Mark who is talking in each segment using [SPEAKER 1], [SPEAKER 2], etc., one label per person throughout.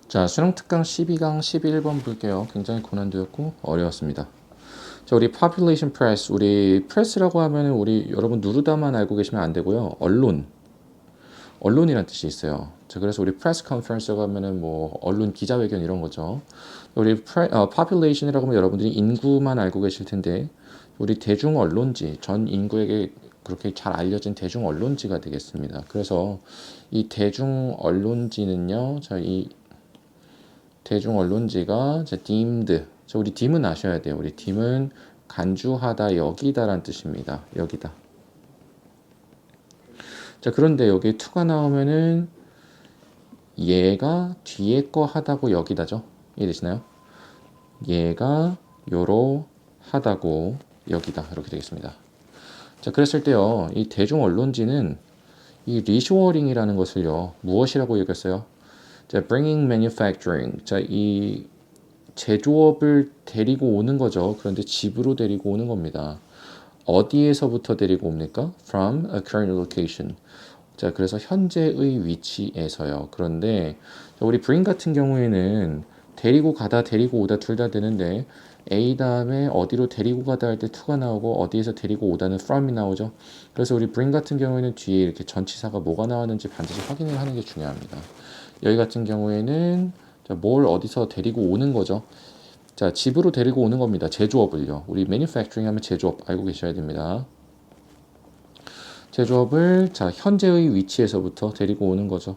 [SPEAKER 1] 자, 수능 특강 12강 11번 볼게요. 굉장히 고난도였고 어려웠습니다. 자, 우리 population press, 우리 press라고 하면은 우리 여러분 누르다만 알고 계시면 안 되고요. 언론이란 뜻이 있어요. 자, 그래서 우리 press conference라고 하면은 뭐 언론 기자회견 이런 거죠. 우리 population이라고 하면 여러분들이 인구만 알고 계실 텐데 우리 대중 언론지, 전 인구에게 그렇게 잘 알려진 대중 언론지가 되겠습니다. 그래서 이 대중 언론지는요, 자, 이 대중 언론지가 deemed. 우리 deem은 아셔야 돼요. 우리 deem은 간주하다, 여기다란 뜻입니다. 여기다. 자, 그런데 여기 to가 나오면은 얘가 뒤에 거 하다고 여기다죠. 이해되시나요? 얘가 요로 하다고 여기다 이렇게 되겠습니다. 자, 그랬을 때요, 이 대중 언론지는 이 리쇼어링이라는 것을요, 무엇이라고 얘기했어요? 자, bringing manufacturing. 자, 이 제조업을 데리고 오는 거죠. 그런데 집으로 데리고 오는 겁니다. 어디에서부터 데리고 옵니까? From a current location. 자, 그래서 현재의 위치에서요. 그런데 우리 bring 같은 경우에는 데리고 가다, 데리고 오다 둘 다 되는데 A 다음에 어디로 데리고 가다 할 때 to가 나오고 어디에서 데리고 오다는 from이 나오죠. 그래서 우리 bring 같은 경우에는 뒤에 이렇게 전치사가 뭐가 나왔는지 반드시 확인을 하는 게 중요합니다. 여기 같은 경우에는 뭘 어디서 데리고 오는 거죠. 자, 집으로 데리고 오는 겁니다. 제조업을요. 우리 manufacturing 하면 제조업 알고 계셔야 됩니다. 제조업을 자, 현재의 위치에서부터 데리고 오는 거죠.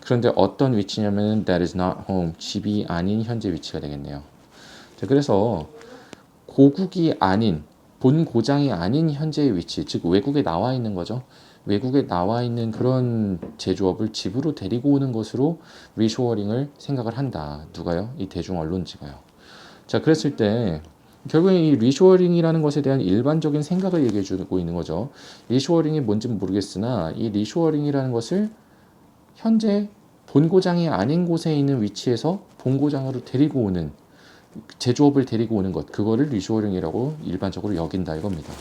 [SPEAKER 1] 그런데 어떤 위치냐면 that is not home. 집이 아닌 현재 위치가 되겠네요. 자, 그래서 고국이 아닌 본 고장이 아닌 현재의 위치, 즉 외국에 나와 있는 거죠. 외국에 나와 있는 그런 제조업을 집으로 데리고 오는 것으로 리쇼어링을 생각을 한다. 누가요? 이 대중 언론지가요. 자, 그랬을 때 결국에 이 리쇼어링이라는 것에 대한 일반적인 생각을 얘기해 주고 있는 거죠. 리쇼어링이 뭔지는 모르겠으나 이 리쇼어링이라는 것을 현재 본고장이 아닌 곳에 있는 위치에서 본고장으로 데리고 오는 제조업을 데리고 오는 것, 그거를 리쇼어링이라고 일반적으로 여긴다 이겁니다.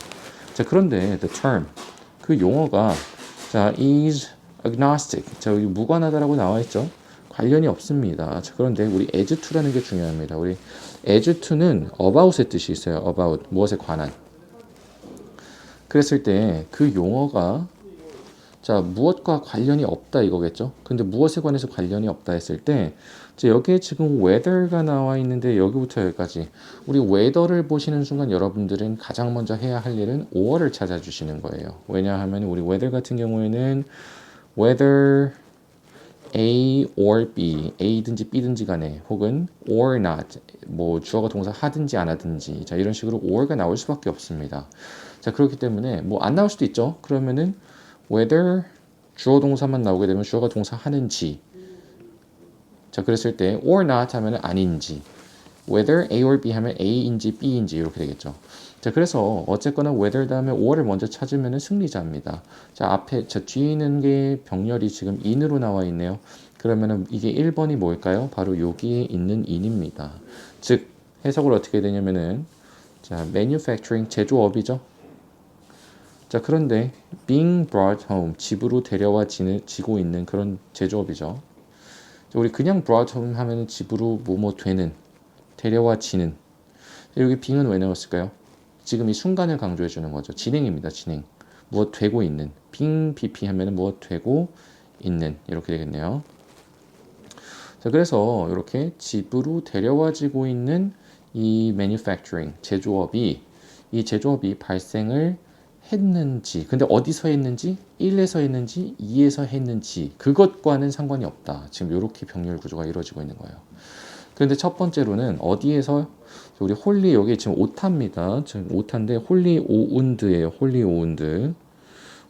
[SPEAKER 1] 자, 그런데 the term, 그 용어가 자, is agnostic. 자, 여기 무관하다라고 나와 있죠. 관련이 없습니다. 자, 그런데 우리 as to라는 게 중요합니다. 우리 as to는 about의 뜻이 있어요. about, 무엇에 관한. 그랬을 때 그 용어가 자, 무엇과 관련이 없다 이거겠죠. 근데 무엇에 관해서 관련이 없다 했을 때 자, 여기에 지금 weather가 나와 있는데 여기부터 여기까지 우리 weather를 보시는 순간 여러분들은 가장 먼저 해야 할 일은 or를 찾아주시는 거예요. 왜냐하면 우리 weather 같은 경우에는 whether A or B, A든지 B든지 간에 혹은 or not, 뭐 주어가 동사 하든지 안 하든지 자, 이런 식으로 or가 나올 수밖에 없습니다. 자, 그렇기 때문에 뭐 안 나올 수도 있죠. 그러면은 whether 주어 동사만 나오게 되면 주어가 동사 하는지, 자, 그랬을 때 or not 하면 아닌지, whether A or B 하면 A인지 B인지 이렇게 되겠죠. 자, 그래서 어쨌거나 whether 다음에 or를 먼저 찾으면 승리자입니다. 자, 앞에 저 뒤에 있는 게 병렬이 지금 in으로 나와 있네요. 그러면은 이게 1번이 뭘까요? 바로 여기에 있는 in입니다. 즉 해석을 어떻게 되냐면은 자, manufacturing 제조업이죠. 자, 그런데 being brought home, 집으로 데려와지고 있는 그런 제조업이죠. 자, 우리 그냥 brought home 하면 집으로 뭐뭐 되는, 데려와지는. 여기 being은 왜 넣었을까요? 지금 이 순간을 강조해 주는 거죠. 진행입니다. 진행. 무엇 되고 있는. being pp 하면 무엇 되고 있는 이렇게 되겠네요. 자, 그래서 이렇게 집으로 데려와지고 있는 이 manufacturing 제조업이 이 제조업이 발생을 했는지, 근데 어디서 했는지, 1에서 했는지, 2에서 했는지 그것과는 상관이 없다. 지금 이렇게 병렬 구조가 이루어지고 있는 거예요. 그런데 첫 번째로는 어디에서 우리 홀리 여기 지금 오타입니다. 지금 오타인데 홀리 오운드예요. 홀리 오운드.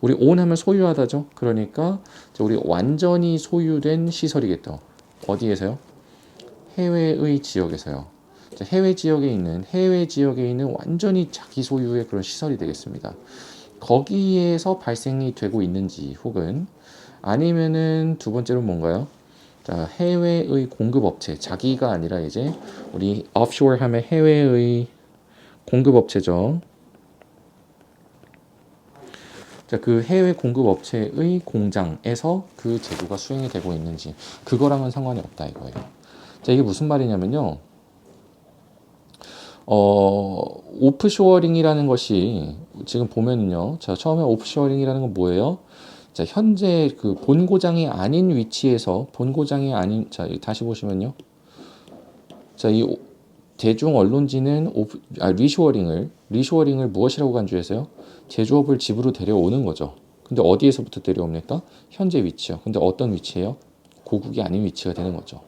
[SPEAKER 1] 우리 온 하면 소유하다죠. 그러니까 우리 완전히 소유된 시설이겠죠. 어디에서요? 해외의 지역에서요. 해외 지역에 있는 완전히 자기 소유의 그런 시설이 되겠습니다. 거기에서 발생이 되고 있는지 혹은 아니면은 두 번째로 뭔가요? 자, 해외의 공급업체, 자기가 아니라 이제 우리 offshore 하면 해외의 공급업체죠. 자, 그 해외 공급 업체의 공장에서 그 제조가 수행이 되고 있는지 그거랑은 상관이 없다 이거예요. 자, 이게 무슨 말이냐면요. 오프쇼어링이라는 것이 지금 보면은요. 자, 처음에 오프쇼어링이라는 건 뭐예요? 자, 현재 그 본고장이 아닌 위치에서 본고장이 아닌 자, 다시 보시면요. 자, 이 대중 언론지는 리쇼어링을 무엇이라고 간주해서요? 제조업을 집으로 데려오는 거죠. 근데 어디에서부터 데려옵니까? 현재 위치요. 근데 어떤 위치예요? 고국이 아닌 위치가 되는 거죠.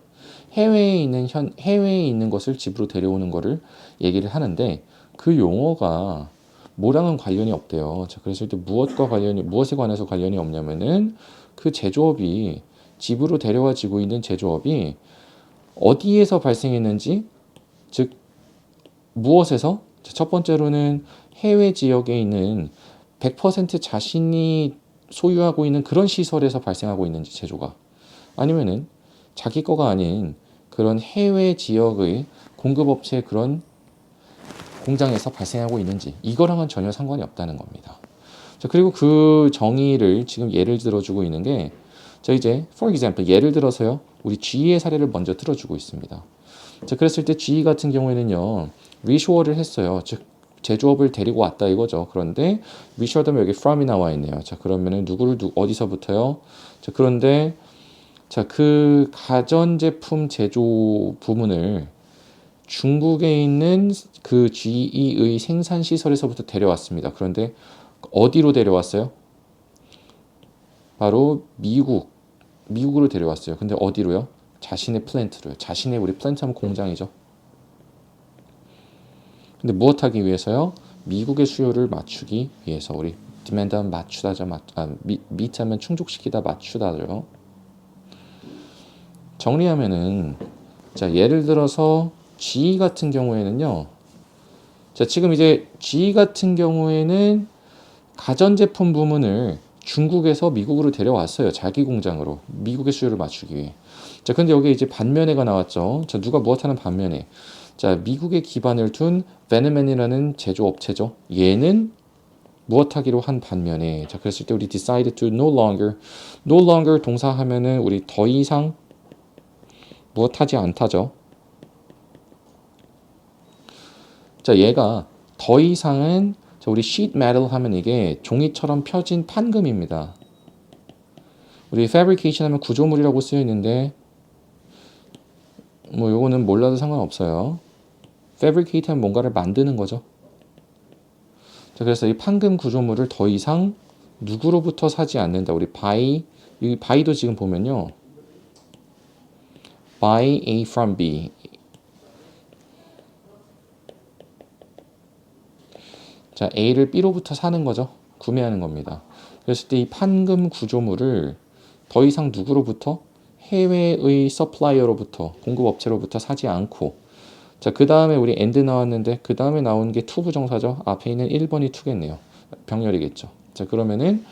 [SPEAKER 1] 해외에 있는 것을 집으로 데려오는 거를 얘기를 하는데 그 용어가 뭐랑은 관련이 없대요. 자, 그래서 무엇에 관해서 관련이 없냐면은 그 제조업이 집으로 데려와지고 있는 제조업이 어디에서 발생했는지, 즉 무엇에서? 첫 번째로는 해외 지역에 있는 100% 자신이 소유하고 있는 그런 시설에서 발생하고 있는지 제조가 아니면은 자기 거가 아닌 그런 해외 지역의 공급업체의 그런 공장에서 발생하고 있는지 이거랑은 전혀 상관이 없다는 겁니다. 자, 그리고 그 정의를 지금 예를 들어주고 있는 게 자, 이제 for example 예를 들어서요 우리 GE의 사례를 먼저 들어주고 있습니다. 자, 그랬을 때 GE 같은 경우에는요 리쇼어를 했어요. 즉 제조업을 데리고 왔다 이거죠. 그런데 리쇼어하면 여기 from이 나와 있네요. 자, 그러면은 어디서부터요? 자, 그런데 자, 그 가전제품 제조 부문을 중국에 있는 그 GE의 생산 시설에서부터 데려왔습니다. 그런데 어디로 데려왔어요? 바로 미국으로 데려왔어요. 근데 어디로요? 자신의 플랜트로요. 자신의 우리 플랜트 하면 공장이죠. 근데 무엇하기 위해서요? 미국의 수요를 맞추기 위해서 우리 디맨드 하면 맞추다죠. 미트 하면 충족시키다 맞추다죠. 정리하면은 자, 예를 들어서 GE 같은 경우에는요. 자, 지금 이제 GE 같은 경우에는 가전제품 부문을 중국에서 미국으로 데려왔어요. 자기 공장으로. 미국의 수요를 맞추기 위해. 자, 근데 여기 이제 반면에가 나왔죠. 자, 누가 무엇하는 반면에. 자, 미국에 기반을 둔 베네맨이라는 제조업체죠. 얘는 무엇하기로 한 반면에. 자, 그랬을 때 우리 decide to no longer 동사 하면은 우리 더 이상 무엇하지 않다죠. 자, 얘가 더 이상은 자, 우리 sheet metal 하면 이게 종이처럼 펴진 판금입니다. 우리 fabrication 하면 구조물이라고 쓰여 있는데 뭐 요거는 몰라도 상관없어요. fabricate 하면 뭔가를 만드는 거죠. 자, 그래서 이 판금 구조물을 더 이상 누구로부터 사지 않는다. 우리 이 buy도 지금 보면요. buy A from B. 자, A를 B로부터 사는 거죠. 구매하는 겁니다. 그랬을 때 이 판금 구조물을 더 이상 누구로부터? 해외의 서플라이어로부터, 공급업체로부터 사지 않고 자, 그 다음에 우리 and 나왔는데 그 다음에 나온 게 to 부정사죠. 앞에 있는 1번이 to겠네요. 병렬이겠죠. 자, 그러면은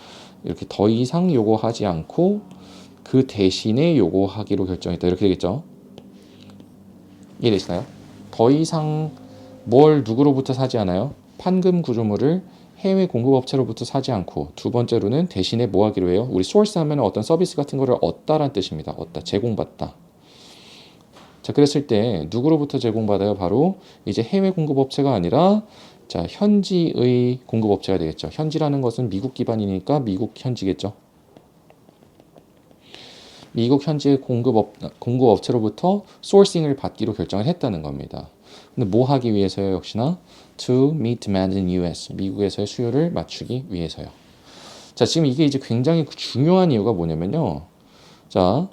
[SPEAKER 1] 이렇게 더 이상 요구하지 않고 그 대신에 요구하기로 결정했다. 이렇게 되겠죠. 이해되시나요? 더 이상 뭘 누구로부터 사지 않아요? 판금 구조물을 해외 공급업체로부터 사지 않고 두 번째로는 대신에 뭐 하기로 해요? 우리 source 하면 어떤 서비스 같은 거를 얻다란 뜻입니다. 얻다, 제공받다. 자, 그랬을 때 누구로부터 제공받아요? 바로 이제 해외 공급업체가 아니라 자, 현지의 공급업체가 되겠죠. 현지라는 것은 미국 기반이니까 미국 현지겠죠. 미국 현지의 공급업체로부터 소싱을 받기로 결정을 했다는 겁니다. 근데 뭐 하기 위해서요? 역시나 to meet demand in US. 미국에서의 수요를 맞추기 위해서요. 자, 지금 이게 이제 굉장히 중요한 이유가 뭐냐면요. 자,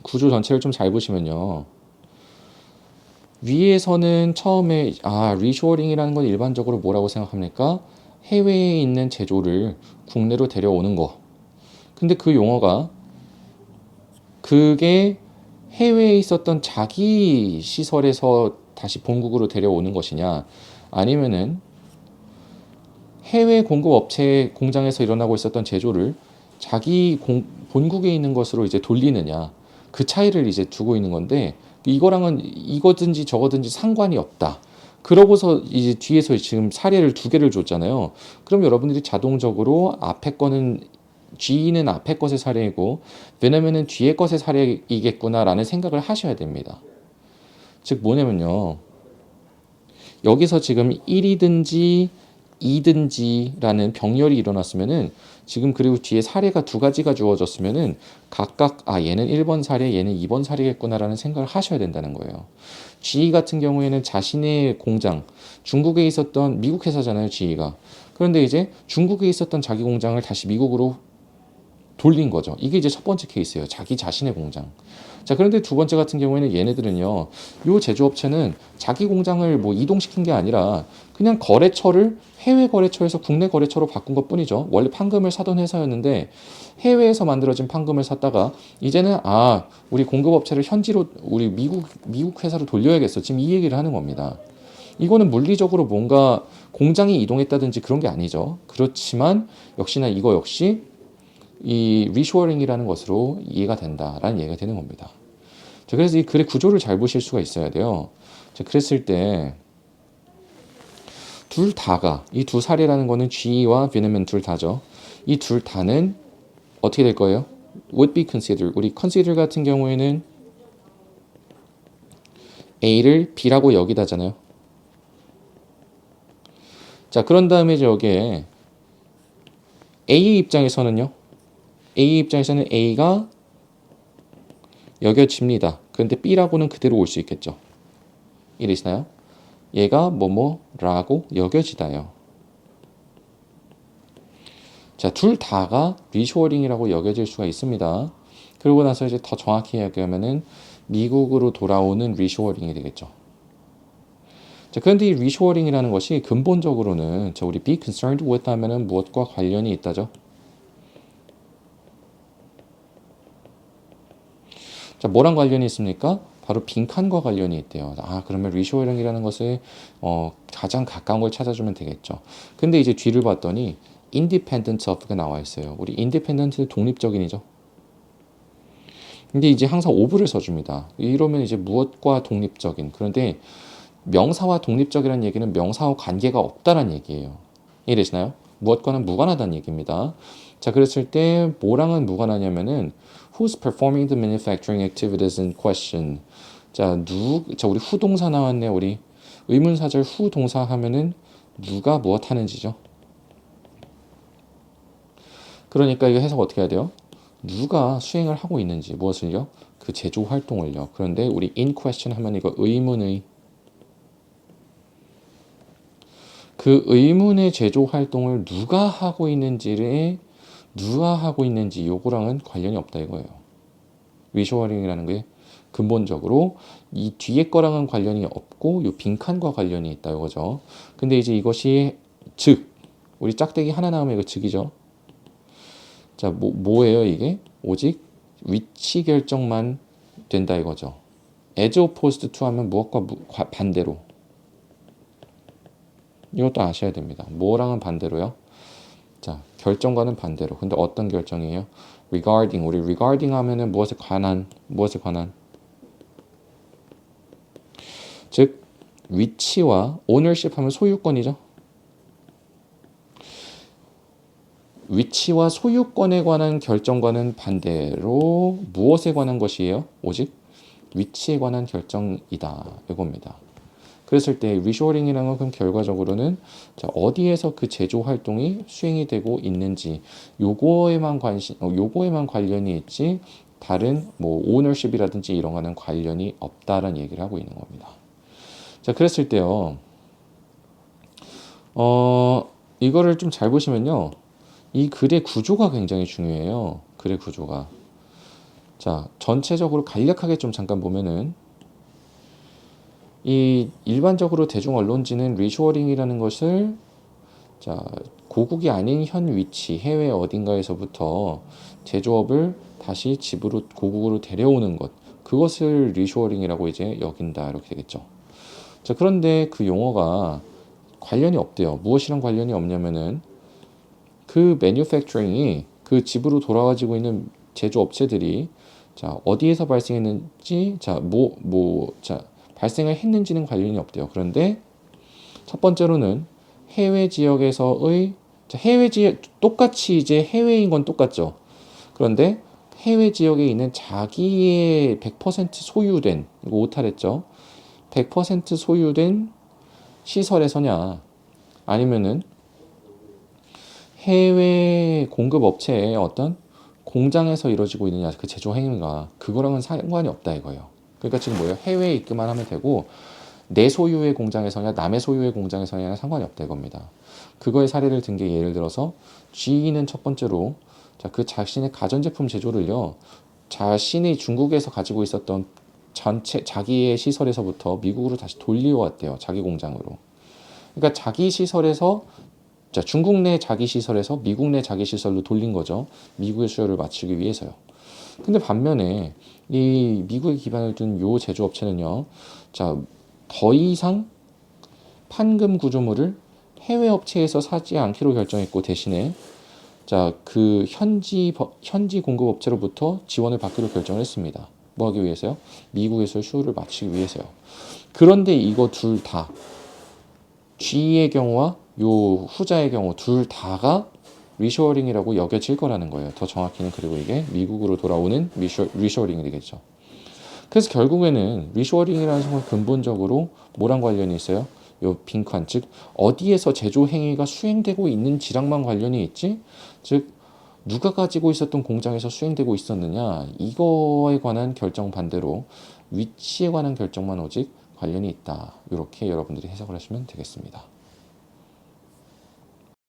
[SPEAKER 1] 구조 전체를 좀 잘 보시면요. 위에서는 처음에 리쇼어링이라는 건 일반적으로 뭐라고 생각합니까? 해외에 있는 제조를 국내로 데려오는 거. 근데 그 용어가 그게 해외에 있었던 자기 시설에서 다시 본국으로 데려오는 것이냐 아니면은 해외 공급 업체 공장에서 일어나고 있었던 제조를 본국에 있는 것으로 이제 돌리느냐 그 차이를 이제 두고 있는 건데 이거랑은 이거든지 저거든지 상관이 없다. 그러고서 이제 뒤에서 지금 사례를 두 개를 줬잖아요. 그럼 여러분들이 자동적으로 앞에 거는 G는 앞에 것의 사례이고 왜냐면은 뒤에 것의 사례이겠구나라는 생각을 하셔야 됩니다. 즉 뭐냐면요. 여기서 지금 1이든지 2든지라는 병렬이 일어났으면은 지금 그리고 뒤에 사례가 두 가지가 주어졌으면은 각각 얘는 1번 사례 얘는 2번 사례겠구나라는 생각을 하셔야 된다는 거예요. GE 같은 경우에는 자신의 공장 중국에 있었던 미국 회사잖아요. GE가. 그런데 이제 중국에 있었던 자기 공장을 다시 미국으로 돌린 거죠. 이게 이제 첫 번째 케이스예요. 자기 자신의 공장. 자, 그런데 두 번째 같은 경우에는 얘네들은요. 요 제조업체는 자기 공장을 뭐 이동시킨 게 아니라 그냥 거래처를 해외 거래처에서 국내 거래처로 바꾼 것뿐이죠. 원래 판금을 사던 회사였는데 해외에서 만들어진 판금을 샀다가 이제는 우리 공급업체를 현지로 우리 미국 회사로 돌려야겠어. 지금 이 얘기를 하는 겁니다. 이거는 물리적으로 뭔가 공장이 이동했다든지 그런 게 아니죠. 그렇지만 역시나 이거 역시 이 리쇼어링이라는 것으로 이해가 된다라는 얘기가 되는 겁니다. 자, 그래서 이 글의 구조를 잘 보실 수가 있어야 돼요. 자, 그랬을 때 둘 다가 이 두 사례라는 거는 G와 Venom 둘 다죠. 이 둘 다는 어떻게 될 거예요? Would be considered. 우리 consider 같은 경우에는 A를 B라고 여기다잖아요. 자, 그런 다음에 이제 여기에 A 입장에서는요. A 입장에서는 A가 여겨집니다. 그런데 B라고는 그대로 올 수 있겠죠. 이해되시나요? 얘가 뭐뭐라고 여겨지다요. 자, 둘 다가 리쇼어링이라고 여겨질 수가 있습니다. 그러고 나서 이제 더 정확히 이야기하면은 미국으로 돌아오는 리쇼어링이 되겠죠. 자, 그런데 이 리쇼어링이라는 것이 근본적으로는 우리 be concerned with 하면은 무엇과 관련이 있다죠? 자, 뭐랑 관련이 있습니까? 바로 빈칸과 관련이 있대요. 그러면 리쇼어링이라는 것을 가장 가까운 걸 찾아주면 되겠죠. 근데 이제 뒤를 봤더니 independent of가 나와 있어요. 우리 independent는 독립적인이죠. 근데 이제 항상 of를 써줍니다. 이러면 이제 무엇과 독립적인. 그런데 명사와 독립적이라는 얘기는 명사와 관계가 없다라는 얘기예요. 이해되시나요? 무엇과는 무관하다는 얘기입니다. 자, 그랬을 때 뭐랑은 무관하냐면은 who's performing the manufacturing activities in question. 자, 우리 후동사 나왔네. 우리 의문사절 후동사 하면은 누가 무엇 하는지죠. 그러니까 이거 해석 어떻게 해야 돼요? 누가 수행을 하고 있는지 무엇을요? 그 제조 활동을요. 그런데 우리 in question 하면 이거 의문의 그 의문의 제조 활동을 누가 하고 있는지 요거랑은 관련이 없다 이거예요. 위쇼어링이라는 게 근본적으로 이 뒤에 거랑은 관련이 없고 요 빈칸과 관련이 있다 이거죠. 근데 이제 이것이 즉 우리 짝대기 하나 나오면 이거 즉이죠. 자, 뭐예요 이게? 오직 위치 결정만 된다 이거죠. as opposed to 하면 무엇과 반대로. 이것도 아셔야 됩니다. 뭐랑은 반대로요? 자, 결정과는 반대로. 근데 어떤 결정이에요? regarding. 우리 regarding 하면은 무엇에 관한. 즉, 위치와 ownership 하면 소유권이죠. 위치와 소유권에 관한 결정과는 반대로 무엇에 관한 것이에요? 오직 위치에 관한 결정이다. 이겁니다. 그랬을 때 리쇼어링이라는 건 그럼 결과적으로는 어디에서 그 제조 활동이 수행이 되고 있는지 요거에만 관련이 있지 다른 뭐 오너십이라든지 이런 거는 관련이 없다라는 얘기를 하고 있는 겁니다. 자, 그랬을 때요. 이거를 좀 잘 보시면요. 이 글의 구조가 굉장히 중요해요. 글의 구조가. 자, 전체적으로 간략하게 좀 잠깐 보면은 이 일반적으로 대중 언론지는 리쇼어링이라는 것을 고국이 아닌 현 위치 해외 어딘가에서부터 제조업을 다시 집으로 고국으로 데려오는 것 그것을 리쇼어링이라고 이제 여긴다 이렇게 되겠죠. 자, 그런데 그 용어가 관련이 없대요. 무엇이랑 관련이 없냐면은 그 매뉴팩처링이 그 집으로 돌아가지고 있는 제조업체들이 어디에서 발생했는지 발생을 했는지는 관련이 없대요. 그런데 첫 번째로는 해외 지역에서의 해외 지역 똑같이 이제 해외인 건 똑같죠. 그런데 해외 지역에 있는 자기의 100% 소유된 이거 오탈했죠. 100% 소유된 시설에서냐 아니면은 해외 공급 업체의 어떤 공장에서 이루어지고 있느냐 그 제조 행위가 그거랑은 상관이 없다 이거예요. 그러니까 지금 뭐예요? 해외에 있기만 하면 되고 내 소유의 공장에서냐 남의 소유의 공장에서냐 상관이 없다 이겁니다. 그거의 사례를 든 게 예를 들어서 GE는 첫 번째로 그 자신의 가전제품 제조를요 자신이 중국에서 가지고 있었던 전체 자기의 시설에서부터 미국으로 다시 돌려왔대요. 자기 공장으로. 그러니까 자기 시설에서 중국 내 자기 시설에서 미국 내 자기 시설로 돌린 거죠. 미국의 수요를 맞추기 위해서요. 근데 반면에 이 미국에 기반을 둔 요 제조업체는요. 더 이상 판금 구조물을 해외 업체에서 사지 않기로 결정했고 대신에 그 현지 공급 업체로부터 지원을 받기로 결정을 했습니다. 뭐 하기 위해서요? 미국에서의 수요를 맞추기 위해서요. 그런데 이거 둘 다 G의 경우와 요 후자의 경우 둘 다가 리쇼어링이라고 여겨질 거라는 거예요. 더 정확히는 그리고 이게 미국으로 돌아오는 리쇼어링이 되겠죠. 그래서 결국에는 리쇼어링이라는 성은 근본적으로 뭐랑 관련이 있어요? 요 빈칸, 즉 어디에서 제조 행위가 수행되고 있는지랑만 관련이 있지, 즉 누가 가지고 있었던 공장에서 수행되고 있었느냐 이거에 관한 결정 반대로 위치에 관한 결정만 오직 관련이 있다. 이렇게 여러분들이 해석을 하시면 되겠습니다.